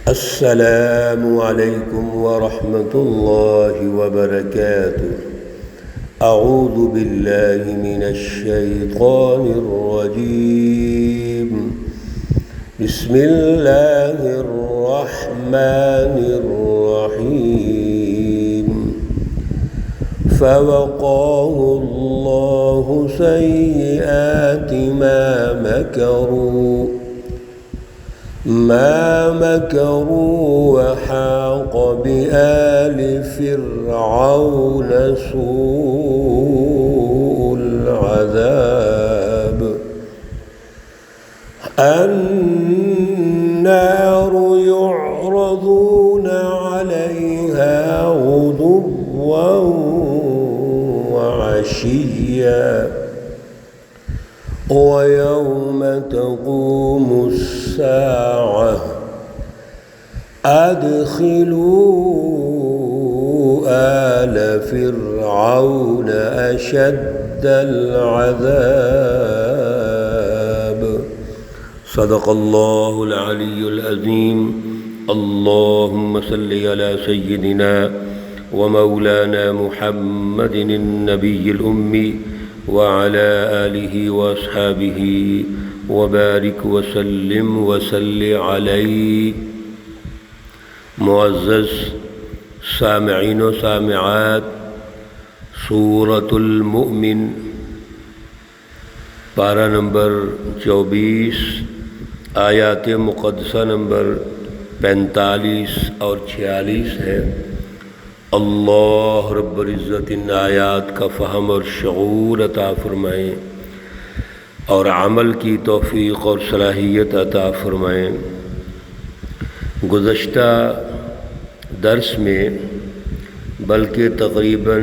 السلام علیکم ورحمۃ اللہ وبرکاتہ۔ اعوذ باللہ من الشیطان الرجیم، بسم اللہ الرحمن الرحیم۔ فوقاه اللہ سیئات ما مكروا وحاق بآل فرعون سوء العذاب۔ النار يعرضون عليها غدوا وعشيا ويوم تقوم الساعة أدخلوا آل فرعون أشد العذاب۔ صدق الله العلي العظيم۔ اللهم صل على سيدنا ومولانا محمد النبي الأمي وعلى آلہ واصحابہ وبارک وسلم وصل علیہ۔ معزز سامعین و سامعات، سورۃ المؤمن پارہ نمبر 24، آیات مقدسہ نمبر 45 اور 46 ہے۔ اللہ رب العزت ان آیات کا فہم اور شعور عطا فرمائیں اور عمل کی توفیق اور صلاحیت عطا فرمائیں۔ گزشتہ درس میں بلکہ تقریباً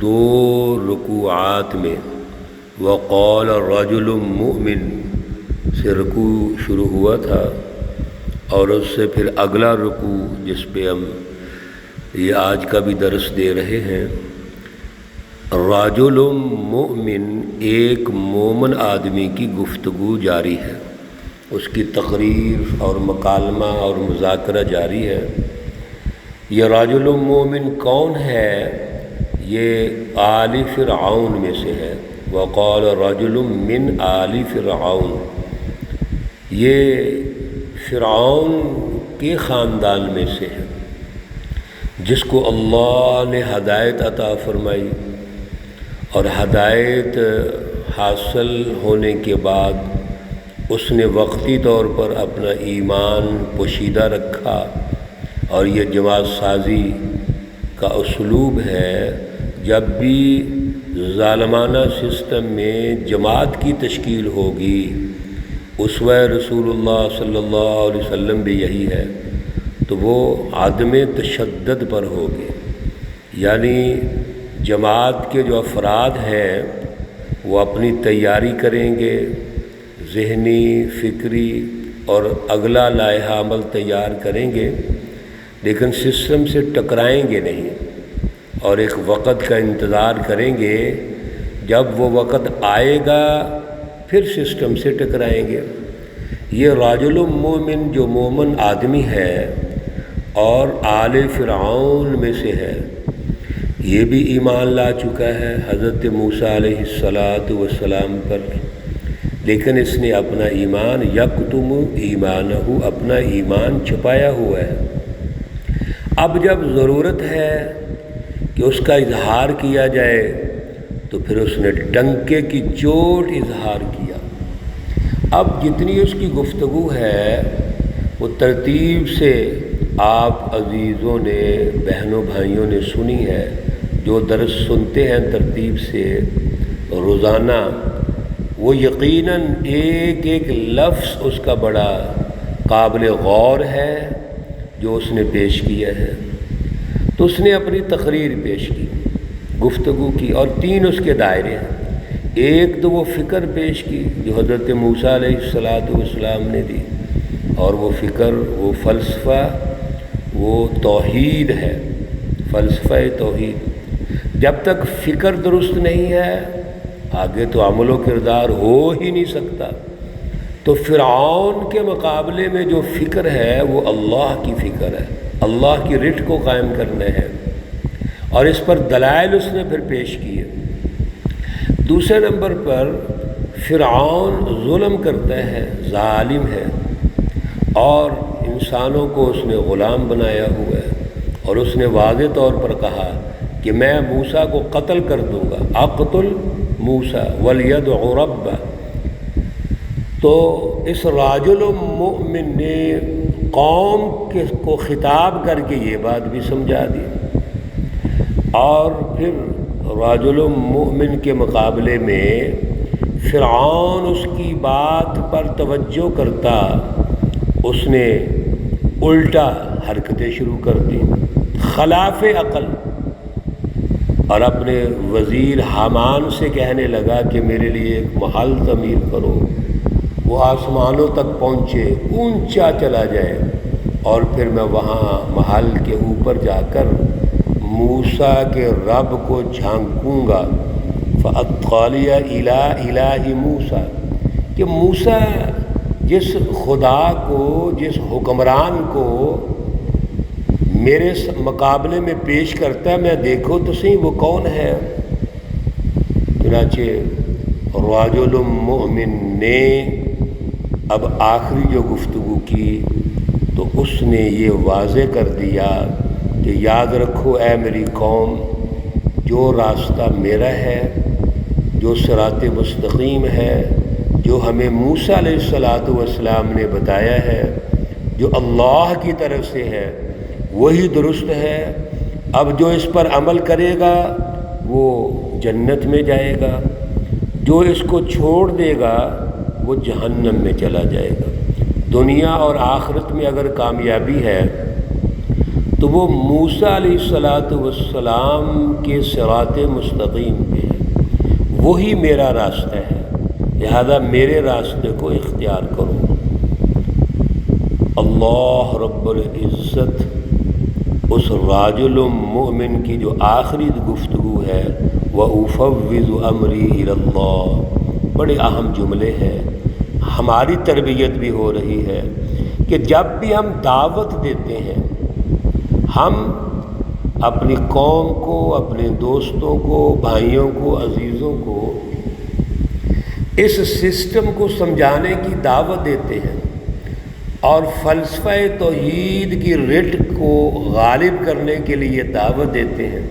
2 رکوعات میں وقال رجل مؤمن سے رکوع شروع ہوا تھا، اور اس سے پھر اگلا رکوع جس پہ ہم یہ آج کا بھی درس دے رہے ہیں، رجل مؤمن، ایک مومن آدمی کی گفتگو جاری ہے، اس کی تقریر اور مکالمہ اور مذاکرہ جاری ہے۔ یہ رجل مؤمن کون ہے؟ یہ آل فرعون میں سے ہے۔ وقال رجل من آل فرعون، یہ فرعون کے خاندان میں سے ہے، جس کو اللہ نے ہدایت عطا فرمائی، اور ہدایت حاصل ہونے کے بعد اس نے وقتی طور پر اپنا ایمان پوشیدہ رکھا، اور یہ جماعت سازی کا اسلوب ہے۔ جب بھی ظالمانہ سسٹم میں جماعت کی تشکیل ہوگی، اسوہ رسول اللہ صلی اللہ علیہ وسلم بھی یہی ہے، تو وہ عدم تشدد پر ہوگی، یعنی جماعت کے جو افراد ہیں وہ اپنی تیاری کریں گے، ذہنی، فکری اور اگلا لائحہ عمل تیار کریں گے، لیکن سسٹم سے ٹکرائیں گے نہیں، اور ایک وقت کا انتظار کریں گے، جب وہ وقت آئے گا پھر سسٹم سے ٹکرائیں گے۔ یہ رجل مومن جو مومن آدمی ہے اور آل فرعون میں سے ہے، یہ بھی ایمان لا چکا ہے حضرت موسیٰ علیہ السلام پر، لیکن اس نے اپنا ایمان یکتم ایمانہ، اپنا ایمان چھپایا ہوا ہے۔ اب جب ضرورت ہے کہ اس کا اظہار کیا جائے تو پھر اس نے ڈنکے کی چوٹ اظہار کیا۔ اب جتنی اس کی گفتگو ہے وہ ترتیب سے آپ عزیزوں نے، بہنوں بھائیوں نے سنی ہے، جو درس سنتے ہیں ترتیب سے روزانہ، وہ یقیناً ایک ایک لفظ اس کا بڑا قابل غور ہے جو اس نے پیش کیا ہے۔ تو اس نے اپنی تقریر پیش کی، گفتگو کی، اور 3 اس کے دائرے ہیں۔ ایک تو وہ فکر پیش کی جو حضرت موسیٰ علیہ السلام نے دی، اور وہ فکر، وہ فلسفہ، وہ توحید ہے، فلسفہ توحید۔ جب تک فکر درست نہیں ہے آگے تو عمل و کردار ہو ہی نہیں سکتا۔ تو فرعون کے مقابلے میں جو فکر ہے وہ اللہ کی فکر ہے، اللہ کی رٹ کو قائم کرنا ہے، اور اس پر دلائل اس نے پھر پیش کیے۔ دوسرے نمبر پر فرعون ظلم کرتا ہے، ظالم ہے، اور انسانوں کو اس نے غلام بنایا ہوا ہے، اور اس نے واضح طور پر کہا کہ میں موسیٰ کو قتل کر دوں گا، اقتل موسیٰ ولیدع ربہ۔ تو اس راجل مؤمن نے قوم کو خطاب کر کے یہ بات بھی سمجھا دی، اور پھر راجل مؤمن کے مقابلے میں فرعون اس کی بات پر توجہ کرتا، اس نے الٹا حرکتیں شروع کر دی، خلاف عقل، اور اپنے وزیر حامان سے کہنے لگا کہ میرے لیے ایک محل تعمیر کرو، وہ آسمانوں تک پہنچے، اونچا چلا جائے، اور پھر میں وہاں محل کے اوپر جا کر موسیٰ کے رب کو جھانکوں گا، فَأَطَّلِعَ إِلَىٰ إِلَٰهِ موسیٰ، کہ موسیٰ جس خدا کو، جس حکمران کو میرے مقابلے میں پیش کرتا ہے، میں دیکھو تو صحیح وہ کون ہے۔ چنانچہ راجل مؤمن نے اب آخری جو گفتگو کی تو اس نے یہ واضح کر دیا کہ یاد رکھو اے میری قوم، جو راستہ میرا ہے، جو صراط مستقیم ہے، جو ہمیں موسیٰ علیہ السلام نے بتایا ہے، جو اللہ کی طرف سے ہے، وہی درست ہے۔ اب جو اس پر عمل کرے گا وہ جنت میں جائے گا، جو اس کو چھوڑ دے گا وہ جہنم میں چلا جائے گا۔ دنیا اور آخرت میں اگر کامیابی ہے تو وہ موسیٰ علیہ السلام کے صراط مستقیم پہ ہے، وہی میرا راستہ ہے، لہذا میرے راستے کو اختیار کرو۔ اللہ رب العزت اس راجل مؤمن کی جو آخری گفتگو ہے، وَأُفَوِّضُ أَمْرِي إِلَى اللَّهِ، بڑے اہم جملے ہیں، ہماری تربیت بھی ہو رہی ہے کہ جب بھی ہم دعوت دیتے ہیں، ہم اپنی قوم کو، اپنے دوستوں کو، بھائیوں کو، عزیزوں کو اس سسٹم کو سمجھانے کی دعوت دیتے ہیں، اور فلسفہ توحید کی رٹ کو غالب کرنے کے لیے دعوت دیتے ہیں،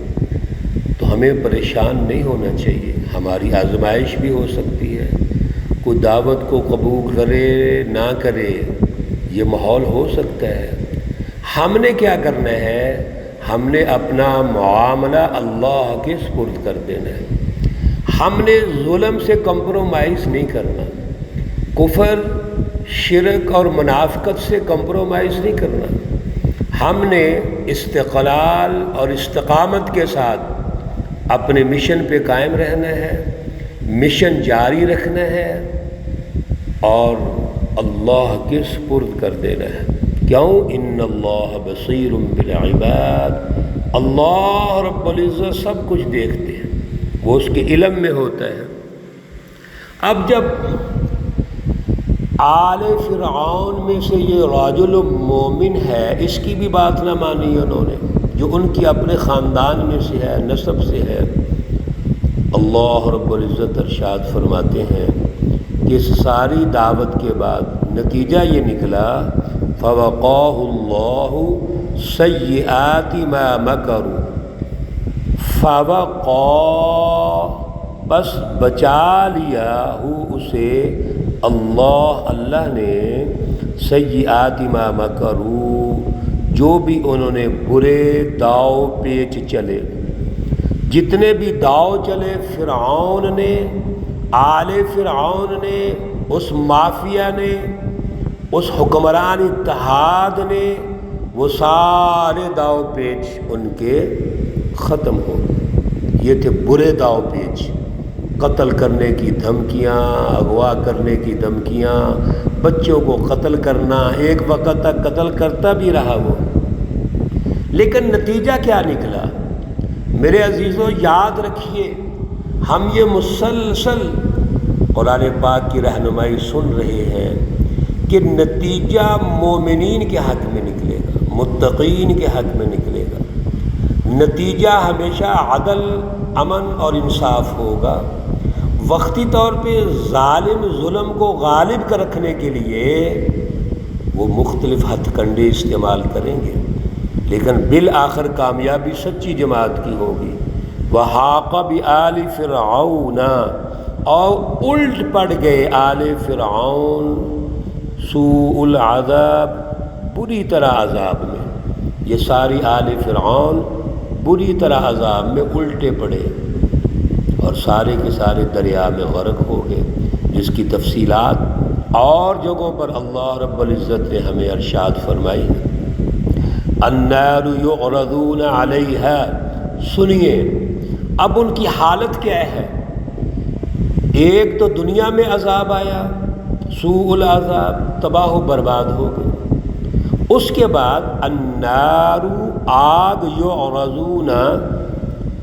تو ہمیں پریشان نہیں ہونا چاہیے۔ ہماری آزمائش بھی ہو سکتی ہے، کوئی دعوت کو قبول کرے نہ کرے، یہ ماحول ہو سکتا ہے۔ ہم نے کیا کرنا ہے؟ ہم نے اپنا معاملہ اللہ کے سپرد کر دینا ہے۔ ہم نے ظلم سے کمپرومائز نہیں کرنا، کفر، شرک اور منافقت سے کمپرومائز نہیں کرنا۔ ہم نے استقلال اور استقامت کے ساتھ اپنے مشن پہ قائم رہنا ہے، مشن جاری رکھنا ہے، اور اللہ کے سپرد کر دینا ہے۔ کیوں؟ ان اللہ بصیر بالعباد، اللہ رب العزت سب کچھ دیکھتے ہیں، وہ اس کے علم میں ہوتا ہے۔ اب جب آل فرعون میں سے یہ راجل مومن ہے، اس کی بھی بات نہ مانی انہوں نے، جو ان کی اپنے خاندان میں سے ہے، نسب سے ہے۔ اللہ رب العزت ارشاد فرماتے ہیں کہ اس ساری دعوت کے بعد نتیجہ یہ نکلا، فَوَقَاهُ اللَّهُ سَيِّئَاتِ مَا مَكَرُوا، فَوَقَا، بس بچا لیا ہو اسے اللہ نے، سیئات ما مکروا، جو بھی انہوں نے برے داؤ پیچ چلے، جتنے بھی داؤ چلے فرعون نے، آل فرعون نے، اس مافیا نے، اس حکمران اتحاد نے، وہ سارے داؤ پیچ ان کے ختم ہو گئے۔ یہ تھے برے داؤ پیچ، قتل کرنے کی دھمکیاں، اغوا کرنے کی دھمکیاں، بچوں کو قتل کرنا، ایک وقت تک قتل کرتا بھی رہا وہ۔ لیکن نتیجہ کیا نکلا؟ میرے عزیزوں یاد رکھیے، ہم یہ مسلسل قرآن پاک کی رہنمائی سن رہے ہیں کہ نتیجہ مومنین کے حق میں نکلے گا، متقین کے حق میں نکلے گا، نتیجہ ہمیشہ عدل، امن اور انصاف ہوگا۔ وقتی طور پہ ظالم ظلم کو غالب کر رکھنے کے لیے وہ مختلف ہتھ کنڈے استعمال کریں گے، لیکن بالآخر کامیابی سچی جماعت کی ہوگی۔ وحاق بآل فرعون، اور الٹ پڑ گئے آل فرعون سوء العذاب، بری طرح عذاب میں۔ یہ ساری آل فرعون بری طرح عذاب میں الٹے پڑے اور سارے کے سارے دریا میں غرق ہو گئے، جس کی تفصیلات اور جگہوں پر اللہ رب العزت نے ہمیں ارشاد فرمائی۔ النار یعرضون علیہا، سنیے اب ان کی حالت کیا ہے۔ ایک تو دنیا میں عذاب آیا، سوء العذاب، تباہ و برباد ہو گئے۔ اس کے بعد النار، آگ، یعرضون،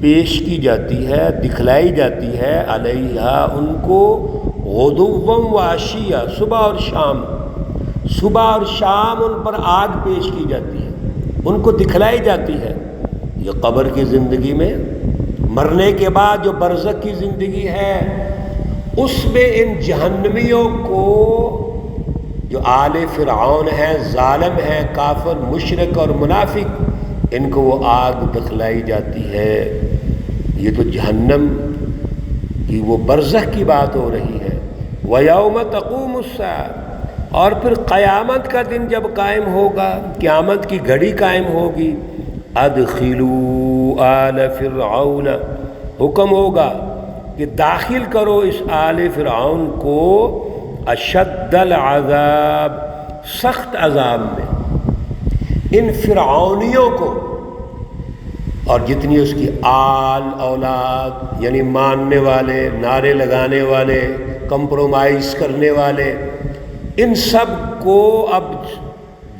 پیش کی جاتی ہے، دکھلائی جاتی ہے، علیہا، ان کو، غدوا و عشیہ، صبح اور شام، صبح اور شام ان پر آگ پیش کی جاتی ہے، ان کو دکھلائی جاتی ہے۔ یہ قبر کی زندگی میں، مرنے کے بعد جو برزخ کی زندگی ہے، اس میں ان جہنمیوں کو، جو آل فرعون ہیں، ظالم ہیں، کافر، مشرک اور منافق، ان کو وہ آگ دکھلائی جاتی ہے۔ یہ تو جہنم کی وہ برزخ کی بات ہو رہی ہے۔ وَيَوْمَ تَقُومُ السَّاعَةُ، اور پھر قیامت کا دن جب قائم ہوگا، قیامت کی گھڑی قائم ہوگی، ادخلوا آل فرعون، حکم ہوگا کہ داخل کرو اس آل فرعون کو اشد العذاب، سخت عذاب میں، ان فرعونیوں کو اور جتنی اس کی آل اولاد، یعنی ماننے والے، نعرے لگانے والے، کمپرومائز کرنے والے، ان سب کو اب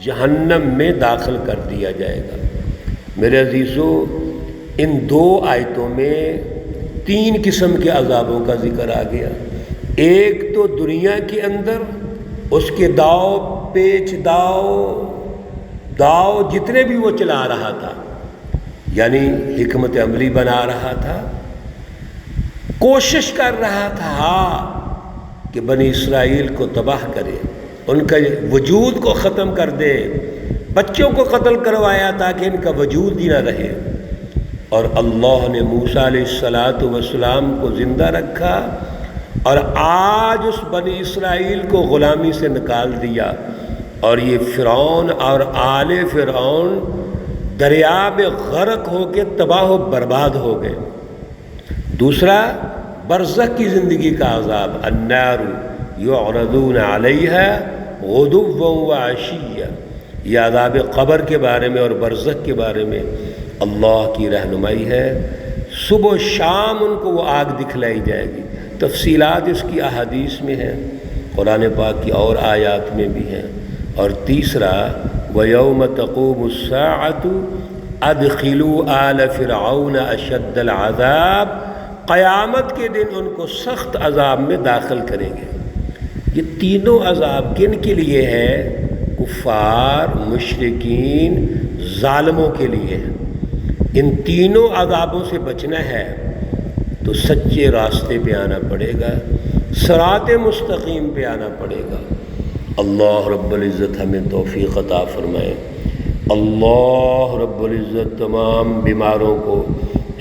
جہنم میں داخل کر دیا جائے گا۔ میرے عزیزو، ان دو آیتوں میں تین قسم کے عذابوں کا ذکر آ گیا۔ ایک تو دنیا کے اندر اس کے داؤ پیچ، داؤ جتنے بھی وہ چلا رہا تھا، یعنی حکمت عملی بنا رہا تھا، کوشش کر رہا تھا کہ بنی اسرائیل کو تباہ کرے، ان کا وجود کو ختم کر دے، بچوں کو قتل کروایا تاکہ ان کا وجود ہی نہ رہے، اور اللہ نے موسیٰ علیہ السلام کو زندہ رکھا اور آج اس بنی اسرائیل کو غلامی سے نکال دیا، اور یہ فرعون اور آل فرعون دریا میں غرق ہو کے تباہ و برباد ہو گئے۔ دوسرا برزخ کی زندگی کا عذاب، النار یعرضون علیہا غدوا و عشیہ، یہ عذاب قبر کے بارے میں اور برزخ کے بارے میں اللہ کی رہنمائی ہے۔ صبح و شام ان کو وہ آگ دکھلائی جائے گی، تفصیلات اس کی احادیث میں ہیں، قرآن پاک کی اور آیات میں بھی ہیں۔ اور تیسرا وَيَوْمَ تَقُومُ السَّاعَةُ أَدْخِلُوا آلَ فِرْعَوْنَ أَشَدَّ الْعَذَابِ، قیامت کے دن ان کو سخت عذاب میں داخل کریں گے۔ یہ تینوں عذاب کن کے لیے ہے؟ کفار، مشرکین، ظالموں کے لیے ہے۔ ان تینوں عذابوں سے بچنا ہے تو سچے راستے پہ آنا پڑے گا، صراط مستقیم پہ آنا پڑے گا۔ اللہ رب العزت ہمیں توفیق عطا فرمائے۔ اللہ رب العزت تمام بیماروں کو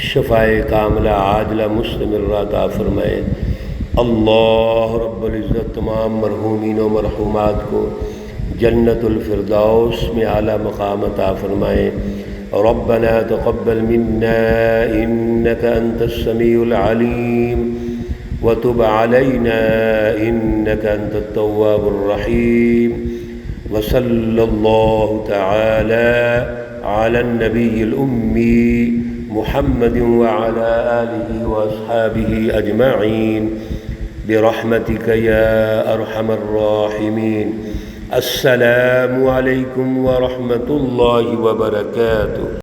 شفائے کاملہ عاجلہ مستمرہ عطا فرمائے۔ اللہ رب العزت تمام مرحومین و مرحومات کو جنت الفردوس میں اعلیٰ مقام عطا فرمائے۔ ربنا تقبل منا انك انت السميع العليم وتب علينا انك انت التواب الرحيم، وصلى الله تعالى على النبي الأمي محمد وعلى آله وأصحابه أجمعين برحمتك يا أرحم الراحمين۔ السلام علیکم ورحمۃ اللہ وبرکاتہ۔